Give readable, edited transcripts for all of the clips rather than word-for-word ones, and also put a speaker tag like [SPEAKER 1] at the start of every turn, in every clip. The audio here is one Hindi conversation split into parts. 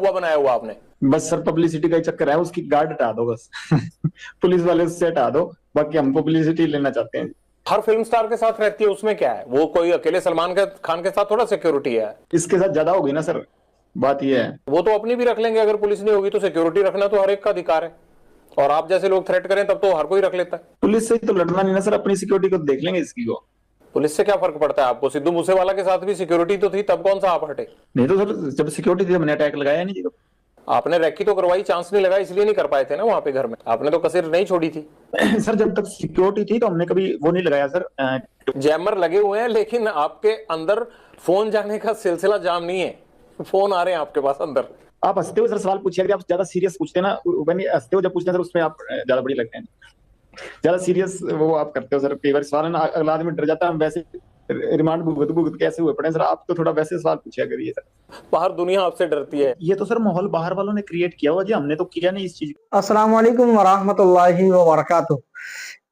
[SPEAKER 1] हुआ बनाया हुआ आपने?
[SPEAKER 2] बस सर पब्लिसिटी का ही चक्कर है, उसकी गार्ड हटा दो बस। पुलिस वाले उससे हटा दो, बाकी हम पब्लिसिटी लेना चाहते हैं।
[SPEAKER 1] हर फिल्म स्टार के साथ रहती है, उसमें क्या है? वो कोई अकेले सलमान खान के साथ थोड़ा सिक्योरिटी है।
[SPEAKER 2] इसके साथ ज्यादा होगी ना सर, बात ये है।
[SPEAKER 1] वो तो अपनी भी रख लेंगे, अगर पुलिस नहीं होगी तो सिक्योरिटी रखना तो हर एक का अधिकार है, और आप जैसे लोग थ्रेट करें तब तो हर कोई रख लेता है।
[SPEAKER 2] पुलिस से ही तो लड़ना नहीं ना सर, अपनी सिक्योरिटी को देख लेंगे इसकी को।
[SPEAKER 1] पुलिस से क्या फर्क पड़ता है आपको? सिद्धू मूसेवाला के साथ भी सिक्योरिटी तो थी, तब कौन सा आप हटे?
[SPEAKER 2] नहीं तो सर जब सिक्योरिटी थी हमने अटैक लगाया नहीं जी।
[SPEAKER 1] आपने रैकी तो करवाई, चांस नहीं लगा इसलिए नहीं कर पाए थे ना वहां पे घर में, आपने तो कसर नहीं छोड़ी थी।
[SPEAKER 2] सर जब तक सिक्योरिटी थी तो हमने कभी वो नहीं लगाया सर।
[SPEAKER 1] जैमर लगे हुए हैं, लेकिन आपके अंदर फोन जाने का सिलसिला जाम नहीं है, फोन आ रहे हैं आपके पास अंदर।
[SPEAKER 2] आप हंसते हो सर, सवाल पूछिए, अगर आप ज्यादा सीरियस पूछते हैं ना, हंसते हो जब पूछते हैं सर, उसमें आप ज्यादा बड़ी लगते हैं। ज्यादा सीरियस वो आप करते हो सर, कई बार सवाल है ना, अगला आदमी डर जाता है, हम वैसे रिमांड भुगत भुगत कैसे हुए पड़े सर, आप तो थोड़ा वैसे सवाल पूछा करिए सर।
[SPEAKER 1] बाहर दुनिया आपसे डरती है।
[SPEAKER 2] ये तो सर माहौल बाहर वालों ने क्रिएट किया हुआ जी, हमने तो किया नहीं इस चीज।
[SPEAKER 3] अस्सलाम वालेकुम वरहमतुल्लाहि वबरकातुहू।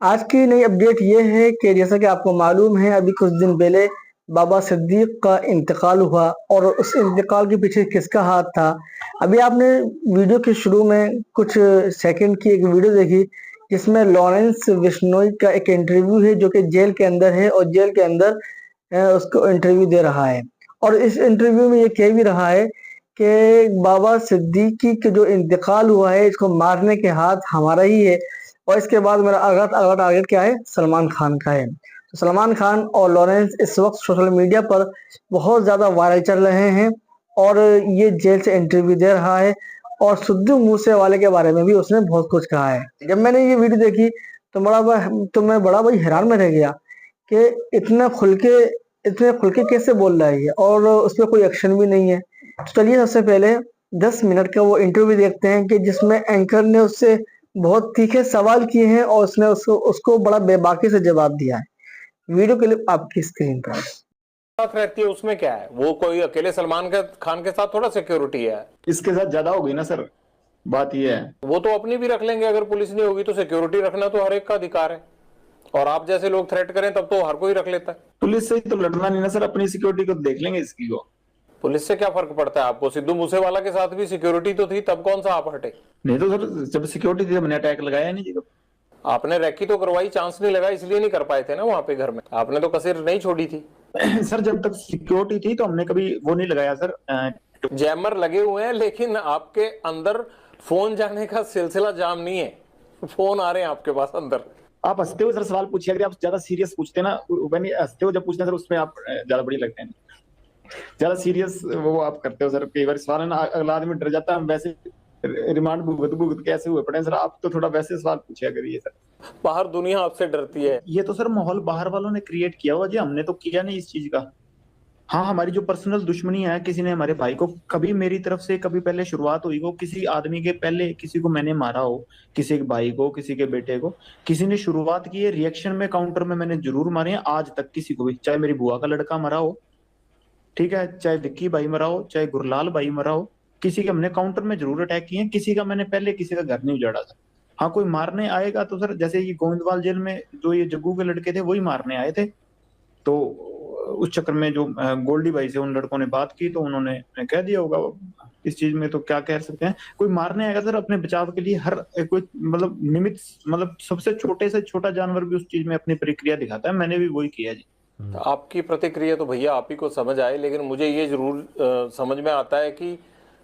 [SPEAKER 3] आज की नई अपडेट ये है कि जैसा कि आपको मालूम है, अभी कुछ दिन पहले बाबा सिद्दीक का इंतकाल हुआ और उस इंतकाल के पीछे किसका हाथ था। अभी आपने वीडियो के शुरू में कुछ सेकंड की एक वीडियो देखी जिसमें लॉरेंस बिश्नोई का एक इंटरव्यू है, जो कि जेल के अंदर है और जेल के अंदर उसको इंटरव्यू दे रहा है। और इस इंटरव्यू में ये कह भी रहा है कि बाबा सिद्दीकी के जो इंतकाल हुआ है, इसको मारने के हाथ हमारा ही है, और इसके बाद मेरा अगला टारगेट क्या है, सलमान खान का है। तो सलमान खान और लॉरेंस इस वक्त सोशल मीडिया पर बहुत ज्यादा वायरल चल रहे हैं और ये जेल से इंटरव्यू दे रहा है, और सिद्धू मूसेवाले के बारे में भी उसने बहुत कुछ कहा है। जब मैंने ये वीडियो देखी तो मैं बड़ा भाई हैरान में रह गया कि इतने खुल के कैसे बोल रहा है ये, और उस पर कोई एक्शन भी नहीं है। तो चलिए सबसे पहले 10 मिनट का वो इंटरव्यू देखते हैं कि जिसमें एंकर ने उससे बहुत तीखे सवाल किए हैं और उसने उसको बड़ा बेबाकी से जवाब दिया है। वीडियो क्लिप आपकी स्क्रीन पर
[SPEAKER 1] साथ रहती है, उसमें क्या है? वो कोई अकेले सलमान खान के साथ थोड़ा सिक्योरिटी है।
[SPEAKER 2] इसके साथ ज्यादा होगी ना सर, बात ये है।
[SPEAKER 1] वो तो अपनी भी रख लेंगे, अगर पुलिस नहीं होगी तो सिक्योरिटी रखना तो हर एक का अधिकार है, और आप जैसे लोग थ्रेट करें तब तो हर कोई रख लेता है।
[SPEAKER 2] पुलिस से ही तो लड़ना नहीं ना सर, अपनी सिक्योरिटी को देख लेंगे इसकी को।
[SPEAKER 1] पुलिस से क्या फर्क पड़ता है आपको? सिद्धू मूसेवाला के साथ भी सिक्योरिटी तो थी, तब कौन सा आप हटे?
[SPEAKER 2] नहीं तो सर जब सिक्योरिटी थी हमने अटैक लगाया नहीं जी।
[SPEAKER 1] आपने रैकी तो करवाई, चांस नहीं लगा इसलिए नहीं कर पाए थे ना वहां पे घर में, आपने तो कसर नहीं छोड़ी थी।
[SPEAKER 2] सर जब तक सिक्योरिटी थी तो हमने कभी वो नहीं लगाया सर।
[SPEAKER 1] जैमर लगे हुए हैं, लेकिन आपके अंदर फोन जाने का सिलसिला जाम नहीं है, फोन आ रहे हैं आपके पास अंदर।
[SPEAKER 2] आप हंसते हो सर, सवाल पूछिए, अगर आप ज्यादा सीरियस पूछते हैं ना, हंसते हो जब पूछते हैं सर, उसमें आप ज्यादा बड़ी लगते हैं। ज्यादा सीरियस वो आप करते हो सर, कई बार सवाल है ना, अगला आदमी डर जाता है, हम वैसे रिमांड भुगत भुगत कैसे हुए पड़े सर, आप तो थोड़ा वैसे सवाल पूछा करिए सर।
[SPEAKER 1] बाहर दुनिया आपसे डरती है।
[SPEAKER 2] ये तो सर माहौल बाहर वालों ने क्रिएट किया हुआ जी, हमने तो किया नहीं इस चीज का। हाँ हमारी जो पर्सनल दुश्मनी है, किसी ने हमारे भाई को, कभी मेरी तरफ से कभी पहले शुरुआत हुई हो किसी आदमी के, पहले किसी को मैंने मारा हो, किसी के भाई को, किसी के बेटे को, किसी ने शुरुआत की है, रिएक्शन में काउंटर में मैंने जरूर मारे हैं आज तक किसी को भी, चाहे मेरी बुआ का लड़का मरा हो, ठीक है, चाहे विक्की भाई मरा हो, चाहे गुरलाल भाई मरा हो, किसी के हमने काउंटर में जरूर अटैक किए हैं, किसी का मैंने पहले किसी का घर नहीं उजाड़ा था। हाँ कोई मारने आएगा तो सर, जैसे ये गोविंदवाल जेल में जो ये जग्गू के लड़के थे वही मारने आए थे, तो उस चक्कर में जो गोल्डी भाई से उन लड़कों ने बात की तो उन्होंने कह दिया होगा, इस चीज में तो क्या कह सकते हैं। कोई मारने आएगा सर अपने बचाव के लिए, हर कोई मतलब निमित्त, मतलब सबसे छोटे से छोटा जानवर भी उस चीज में अपनी प्रक्रिया दिखाता है, मैंने भी वही किया जी।
[SPEAKER 1] तो आपकी प्रतिक्रिया तो भैया आप ही को समझ आए, लेकिन मुझे ये जरूर समझ में आता है कि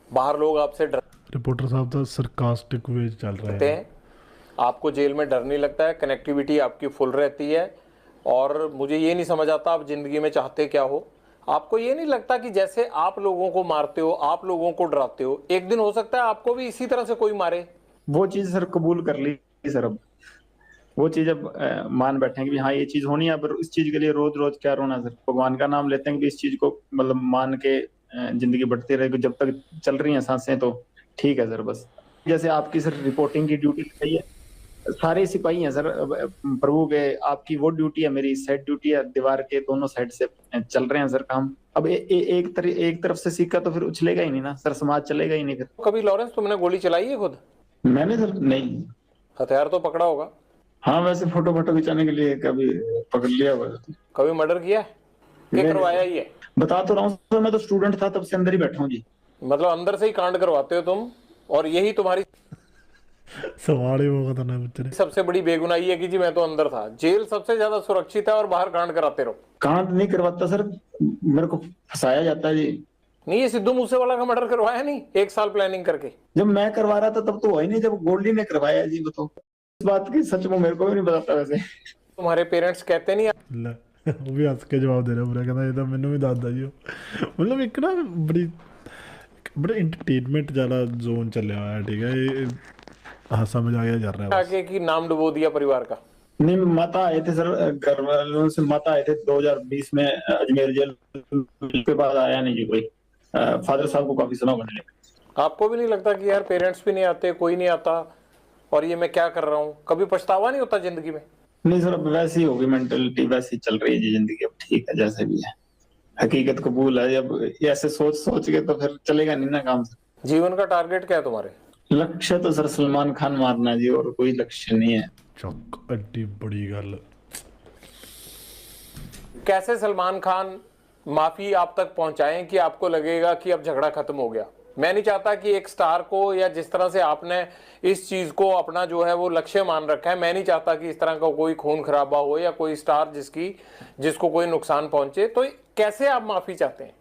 [SPEAKER 1] बाहर लोग आपसे
[SPEAKER 4] रिपोर्टर साहब का सरकास्टिक वे चल रहा है।
[SPEAKER 1] आपको जेल में डर नहीं लगता है, कनेक्टिविटी आपकी फुल रहती है, और मुझे ये नहीं समझ आता आप जिंदगी में चाहते क्या हो। आपको ये नहीं लगता कि जैसे आप लोगों को मारते हो, आप लोगों को डराते हो, एक दिन हो सकता है आपको भी इसी तरह से कोई मारे?
[SPEAKER 2] वो चीज सर कबूल कर ली सर, अब वो चीज अब मान बैठे हैं कि हाँ ये चीज होनी है, पर इस चीज के लिए रोज रोज क्या रोना सर, भगवान का नाम लेते हैं कि इस चीज को मतलब मान के जिंदगी बढ़ती रहेगी, जब तक चल रही हैं सांसें तो ठीक है सर। बस जैसे आपकी सर रिपोर्टिंग की ड्यूटी सही है, सारे सिपाही हैं सर प्रभु के, आपकी वो ड्यूटी है, मेरी साइड ड्यूटी है, दीवार के दोनों साइड से चल रहे हैं सर काम। अब एक तरफ से सिक्का तो फिर उछलेगा ही नहीं ना सर, समाज चलेगा ही नहीं फिर।
[SPEAKER 1] कभी लॉरेंस तुमने गोली चलाई है खुद?
[SPEAKER 2] मैंने सर नहीं।
[SPEAKER 1] हथियार तो पकड़ा होगा?
[SPEAKER 2] हाँ वैसे फोटो खिंचाने के लिए कभी पकड़ लिया हुआ।
[SPEAKER 1] कभी मर्डर किया है? क्या करवाया ही है?
[SPEAKER 2] बता तो रहा हूँ, मैं तो स्टूडेंट था तब से अंदर ही बैठा हूँ जी।
[SPEAKER 1] मतलब अंदर से ही कांड करवाते हो तुम, और यही तुम्हारी
[SPEAKER 4] सवाल ही वो खतरनाक बच्चे ने।
[SPEAKER 1] सबसे बड़ी बेगुनाही है कि जी मैं तो अंदर था। जेल सबसे ज्यादा सुरक्षित है और बाहर कांड कराते रहो।
[SPEAKER 2] कांड नहीं करवाता सर, मेरे को फंसाया जाता है जी।
[SPEAKER 1] नहीं, ये सिद्धू मूसेवाला का मर्डर करवाया नहीं 1 साल प्लानिंग करके?
[SPEAKER 2] जब मैं करवा रहा था तब तो हुआ ही नहीं, जब गोल्डी ने करवाया जी। बताओ, इस बात की सच में मेरे को भी नहीं बताता वैसे।
[SPEAKER 1] तुम्हारे पेरेंट्स कहते नहीं?
[SPEAKER 4] ਲੈ ਉਹ ਵੀ ਹੱਸ ਕੇ ਜਵਾਬ ਦੇ ਰਿਹਾ ਪੂਰਾ, ਕਹਿੰਦਾ ਇਹ ਤਾਂ ਮੈਨੂੰ ਵੀ ਦੱਸਦਾ ਜੀ ਉਹ। ਮਤਲਬ ਇੱਕ ਨਾ ਬੜੀ ਬੜਾ ਇੰਟਰਟੇਨਮੈਂਟ ਵਾਲਾ ਜ਼ੋਨ ਚੱਲਿਆ ਹੋਇਆ, ਠੀਕ ਹੈ, ਇਹ ਹਾਸਾ ਮਜ਼ਾਕਿਆ ਚੱਲ ਰਿਹਾ ਬਸ।
[SPEAKER 1] आगे की नाम डुबो दिया परिवार का।
[SPEAKER 2] नहीं, माता आए थे सर, घर वालों से माता आए थे 2020 में अजमेर जेल के बाद आया नहीं जी कोई। फादर साहब को काफी समय होने लगा।
[SPEAKER 1] आपको भी नहीं लगता कि यार पेरेंट्स भी नहीं आते, कोई नहीं आता, और ये मैं क्या कर रहा हूँ? कभी पछतावा नहीं होता जिंदगी में?
[SPEAKER 2] नहीं सर, अब वैसी होगी मेंटेलिटी, वैसी चल रही है जी जिंदगी। अब ठीक है जैसे भी है, हकीकत कबूल है। अब ऐसे सोच सोच के तो फिर चलेगा नहीं ना काम से।
[SPEAKER 1] जीवन का टारगेट क्या है तुम्हारे?
[SPEAKER 2] लक्ष्य तो सर सलमान खान मारना जी, और कोई लक्ष्य नहीं है।
[SPEAKER 4] ਚੱਕ ਐਡੀ ਬੜੀ ਗੱਲ।
[SPEAKER 1] कैसे सलमान खान माफी आप तक पहुंचाएं कि आपको लगेगा कि अब झगड़ा खत्म हो गया? मैं नहीं चाहता कि एक स्टार को, या जिस तरह से आपने इस चीज को अपना जो है वो लक्ष्य मान रखा है, मैं नहीं चाहता कि इस तरह का कोई खून खराबा हो या कोई स्टार जिसको कोई नुकसान पहुंचे। तो कैसे आप माफी चाहते हैं?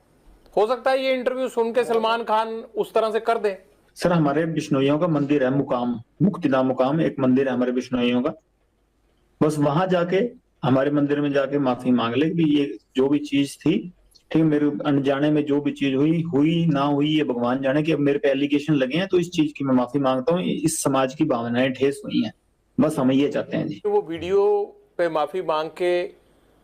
[SPEAKER 1] हो सकता है ये इंटरव्यू सुन के सलमान खान उस तरह से कर दे।
[SPEAKER 2] सर हमारे बिश्नोइयों का मंदिर है मुकाम, मुक्तिधाम मुकाम एक मंदिर है हमारे बिश्नोइयों का। बस वहां जाके, हमारे मंदिर में जाके माफी मांग ले कि ये जो भी चीज थी, ठीक, मेरे अनजाने में जो भी चीज हुई ना हुई, ये भगवान जाने। कि अब मेरे पे एलिगेशन लगे हैं तो इस चीज की मैं माफी मांगता हूँ। इस समाज की भावनाएं ठेस हुई हैं, बस हम ये चाहते हैं जी।
[SPEAKER 1] वो वीडियो पे माफी मांग के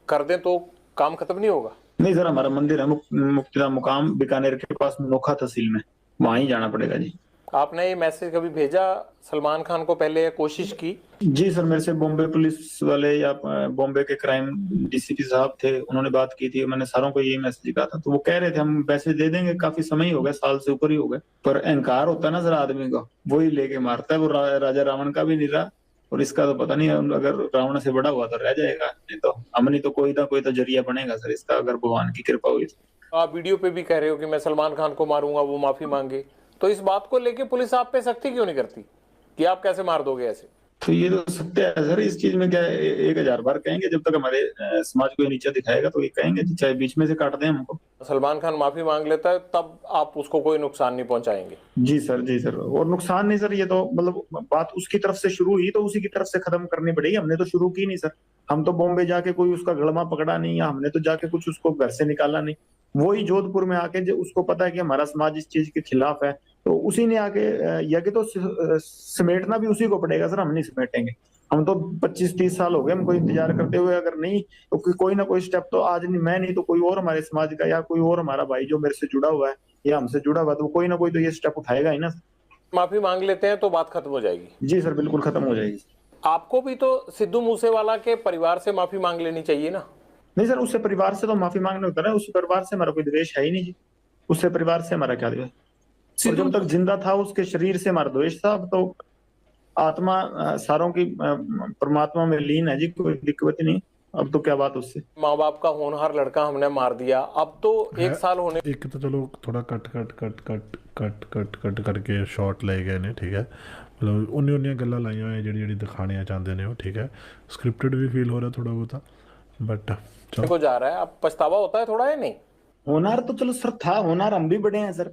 [SPEAKER 1] कर दें तो काम खत्म नहीं होगा?
[SPEAKER 2] नहीं सर, हमारा मंदिर है मुक्तिधाम मुकाम, बीकानेर के पास नोखा तहसील में, वहां ही जाना पड़ेगा जी।
[SPEAKER 1] आपने ये मैसेज कभी भेजा सलमान खान को पहले, या कोशिश की?
[SPEAKER 2] जी सर, मेरे से बॉम्बे पुलिस वाले या बॉम्बे के क्राइम डीसीपी साहब थे, उन्होंने बात की थी। मैंने सारों को यही मैसेज कहा था, तो वो कह रहे थे हम पैसे दे देंगे। काफी समय ही हो गया, साल से ऊपर ही हो गया। पर अहंकार होता है ना सर आदमी का, वही लेके मारता है। वो राजा रावण का भी नहीं रहा, और इसका तो पता नहीं, अगर रावण से बड़ा हुआ तो रह जाएगा, नहीं तो हम नहीं तो कोई ना कोई तो जरिया बनेगा सर इसका, अगर भगवान की कृपा हुई।
[SPEAKER 1] आप वीडियो पे भी कह रहे हो कि मैं सलमान खान को मारूंगा, वो माफी मांगे, तो इस बात को लेके पुलिस आप पे सख्ती क्यों नहीं करती कि आप कैसे मार दोगे ऐसे?
[SPEAKER 2] तो ये तो सत्य है सर, इस चीज में क्या है, 1000 बार कहेंगे, जब तक हमारे समाज को नीचा दिखाएगा तो ये कहेंगे, चाहे बीच में से काट दें हमको।
[SPEAKER 1] सलमान खान माफी मांग लेता है तब आप उसको कोई नुकसान नहीं पहुंचाएंगे?
[SPEAKER 2] जी सर, जी सर। और नुकसान नहीं सर, ये तो मतलब बात उसकी तरफ से शुरू हुई तो उसी की तरफ से खत्म करनी पड़ेगी। हमने तो शुरू की नहीं सर, हम तो बॉम्बे जाके कोई उसका गड़मा पकड़ा नहीं, या हमने तो जाके कुछ उसको घर से निकाला नहीं। वही जोधपुर में आके, जो उसको पता है कि हमारा समाज इस चीज के खिलाफ है, तो उसी ने आके या कि तो समेटना भी उसी को पड़ेगा सर, हम नहीं समेटेंगे। हम तो 25-30 साल हो गए हमको इंतजार करते हुए, अगर नहीं तो कोई ना कोई स्टेप तो आज नहीं, मैं नहीं तो कोई और हमारे समाज का, या कोई और हमारा भाई जो मेरे से जुड़ा हुआ है या हमसे जुड़ा हुआ है, तो कोई ना कोई तो ये स्टेप उठाएगा ही ना।
[SPEAKER 1] माफी मांग लेते हैं तो बात खत्म हो जाएगी?
[SPEAKER 2] जी सर, बिल्कुल खत्म हो जाएगी।
[SPEAKER 1] आपको भी तो सिद्धू मूसेवाला के परिवार से माफी मांग लेनी चाहिए ना?
[SPEAKER 2] नहीं सर, उससे परिवार से तो माफी मांगने होता है, उससे परिवार से हमारा कोई द्वेष है ही नहीं जी। उससे परिवार से हमारा क्या द्वेष? और जब तक जिंदा था उसके शरीर से हमारा द्वेष था। अब तो आत्मा सारों की परमात्मा में लीन है जी, कोई दिक्कत ही नहीं। अब तो क्या बात उससे।
[SPEAKER 1] माँ बाप का होनहार लड़का हमने मार दिया, अब तो 1 साल होने।
[SPEAKER 4] एक तो चलो थोड़ा cut cut cut cut cut cut cut करके शॉट ले गए ने, ठीक है, मतलब उन्नी गल्लां लाइयां होई जेह्ड़ी दिखानियां चाहते ने, ठीक है, स्क्रिप्टेड भी फील हो रहा थोड़ा बहुत, बट
[SPEAKER 1] को जा रहा है। अब पछतावा होता है थोड़ा, या नहीं?
[SPEAKER 2] होनार तो चलो सर था, होनार हम भी बड़े हैं सर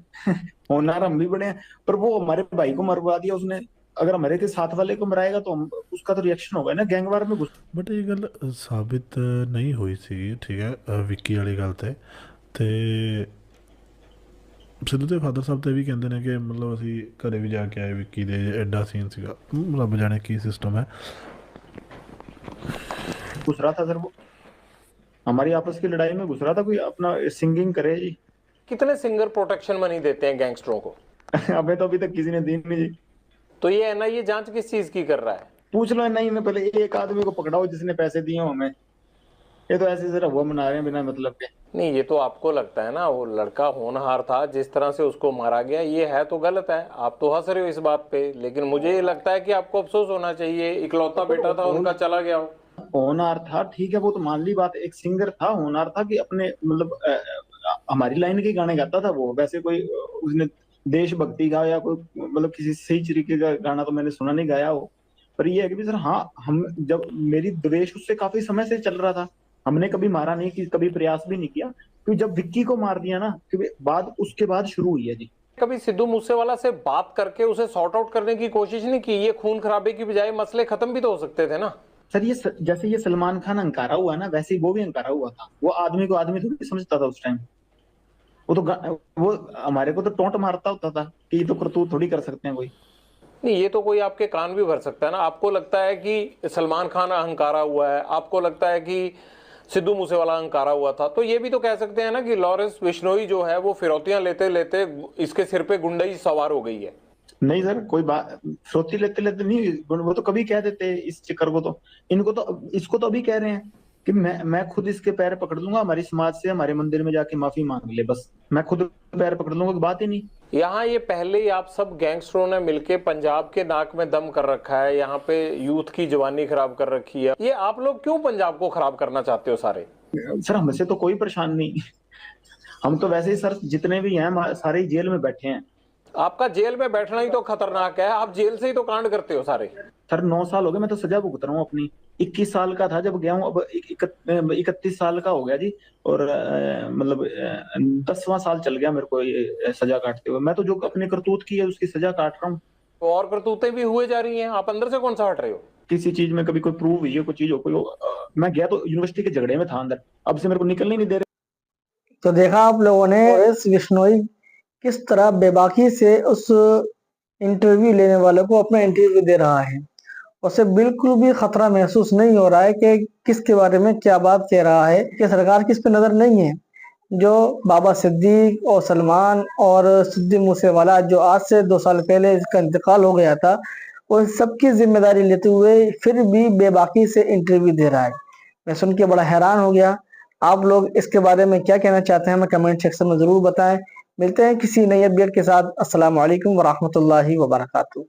[SPEAKER 2] होनार हम भी बड़े हैं, पर वो हमारे भाई को मरवा दिया उसने। अगर हमारे के साथ वाले को मराएगा तो हम, उसका तो रिएक्शन होगा ना, गैंगवार में घुस।
[SPEAKER 4] बट ये गल साबित नहीं हुई सी, ठीक है, विक्की वाली गल ते सिद्धू ਦੇ ਫਾਦਰ ਸਾਹਿਬ ਤੇ ਵੀ ਕਹਿੰਦੇ ਨੇ ਕਿ ਮਤਲਬ ਅਸੀਂ ਘਰੇ ਵੀ ਜਾ ਕੇ ਆਏ ਵਿੱਕੀ ਦੇ, ਐਡਾ ਸੀਨ ਸੀਗਾ, ਰੱਬ ਜਾਣੇ ਕੀ ਸਿਸਟਮ है।
[SPEAKER 2] घुस रहा था सर वो, हमारी आपस की लड़ाई में घुस रहा था, कोई अपना सिंगिंग करे जी।
[SPEAKER 1] कितने सिंगर प्रोटेक्शन मनी देते हैं गैंगस्टरों को?
[SPEAKER 2] अबे तो अभी तक किसी ने दी नहीं जी।
[SPEAKER 1] तो ये एनआईए जांच किस चीज की कर रहा है?
[SPEAKER 2] पूछ लो नहीं, मैं पहले एक आदमी को पकड़ाओ जिसने पैसे दिए हो हमें। ये तो ऐसे जरा वो मना रहे हैं बिना मतलब के।
[SPEAKER 1] नहीं, ये तो आपको लगता है ना, वो लड़का होनहार था, जिस तरह से उसको मारा गया ये है तो गलत है। आप तो हंस रहे हो इस बात पे, लेकिन मुझे ये लगता है कि आपको अफसोस होना चाहिए। इकलौता बेटा था उनका, चला गया हो।
[SPEAKER 2] होनहार था, ठीक है, वो तो मान ली बात। एक सिंगर था, होनहार था कि अपने मतलब हमारी लाइन के गाने गाता था वो, वैसे कोई उसने देशभक्ति का या कोई मतलब किसी सही तरीके का गाना तो मैंने सुना नहीं गाया हो। पर ये है कि भी सर, हाँ, हम जब मेरी द्वेष उससे काफी समय से चल रहा था, हमने कभी मारा नहीं, कि कभी प्रयास भी नहीं किया, क्योंकि जब विक्की को मार दिया ना, क्योंकि बाद उसके बाद शुरू हुई है जी।
[SPEAKER 1] कभी सिद्धू मूसेवाला से बात करके उसे सॉर्ट आउट करने की कोशिश नहीं की? ये खून खराबे की बजाय मसले खत्म भी तो हो सकते थे ना।
[SPEAKER 2] सर ये जैसे ये सलमान खान अंकारा हुआ ना, वैसे ही वो भी अंकारा हुआ था। वो आदमी को आदमी थोड़ी समझता था उस टाइम। वो तो वो हमारे को तो टोंट मारता होता था कि ये तो करतूत थोड़ी कर सकते हैं कोई।
[SPEAKER 1] नहीं, ये तो कोई आपके कान भी भर सकता है ना। आपको लगता है कि सलमान खान अहंकारा हुआ है, आपको लगता है कि सिद्धू मूसेवाला अहंकारा हुआ था, तो ये भी तो कह सकते हैं ना कि लॉरेंस बिश्नोई जो है वो फिरौतियां लेते लेते इसके सिर पे गुंडई सवार हो गई है।
[SPEAKER 2] नहीं सर, कोई बात सोची लेते लेते नहीं, वो तो कभी कह देते इस चक्कर को। तो इनको तो, इसको तो अभी कह रहे हैं कि मैं खुद इसके पैर पकड़ लूंगा, हमारी समाज से हमारे मंदिर में जाके माफी मांग ले, बस मैं खुद पैर पकड़ लूंगा, की बात ही नहीं।
[SPEAKER 1] यहाँ ये पहले ही आप सब गैंगस्टरों ने मिलके पंजाब के नाक में दम कर रखा है, यहाँ पे यूथ की जवानी खराब कर रखी है। ये आप लोग क्यों पंजाब को खराब करना चाहते हो सारे?
[SPEAKER 2] सर हमसे तो कोई परेशान नहीं, हम तो वैसे ही सर, जितने भी हैं सारे ही जेल में बैठे हैं।
[SPEAKER 1] आपका जेल में बैठना ही तो खतरनाक है, आप जेल से ही तो कांड करते हो सारे।
[SPEAKER 2] सर 9 साल हो गए, मैं तो सजा भुगत रहा हूँ अपनी। 21 साल का था जब गया हूँ, अब 31 साल का हो गया जी। और मतलब 10वां साल चल गया मेरे को ये सजा काटते हुए। मैं तो जो अपने करतूत की है उसकी सजा काट रहा हूँ।
[SPEAKER 1] तो और करतूतें भी हुए जा रही हैं, आप अंदर से कौन सा हट रहे हो?
[SPEAKER 2] किसी चीज में कभी कोई प्रूव हुई है, कोई चीज हो, कोई मैं गया तो यूनिवर्सिटी के झगड़े में था अंदर, अब से मेरे को निकलने नहीं दे रहे।
[SPEAKER 3] तो देखा आप लोगों ने लॉरेंस बिश्नोई किस तरह बेबाकी से उस इंटरव्यू लेने वाले को अपना इंटरव्यू दे रहा है। उसे बिल्कुल भी खतरा महसूस नहीं हो रहा है कि किसके बारे में क्या बात कह रहा है, कि सरकार किस पे नजर नहीं है। जो बाबा सिद्दीक और सलमान और सिद्धू मूसेवाला, जो आज से 2 साल पहले इसका इंतकाल हो गया था, वो सबकी जिम्मेदारी लेते हुए फिर भी बेबाकी से इंटरव्यू दे रहा है। मैं सुन के बड़ा हैरान हो गया। आप लोग इसके बारे में क्या कहना चाहते हैं, हमें कमेंट सेक्शन में जरूर बताएं। मिलते हैं किसी नई अपडेट के साथ। अस्सलाम वालेकुम वरहमतुल्लाहि वबरकातुहू।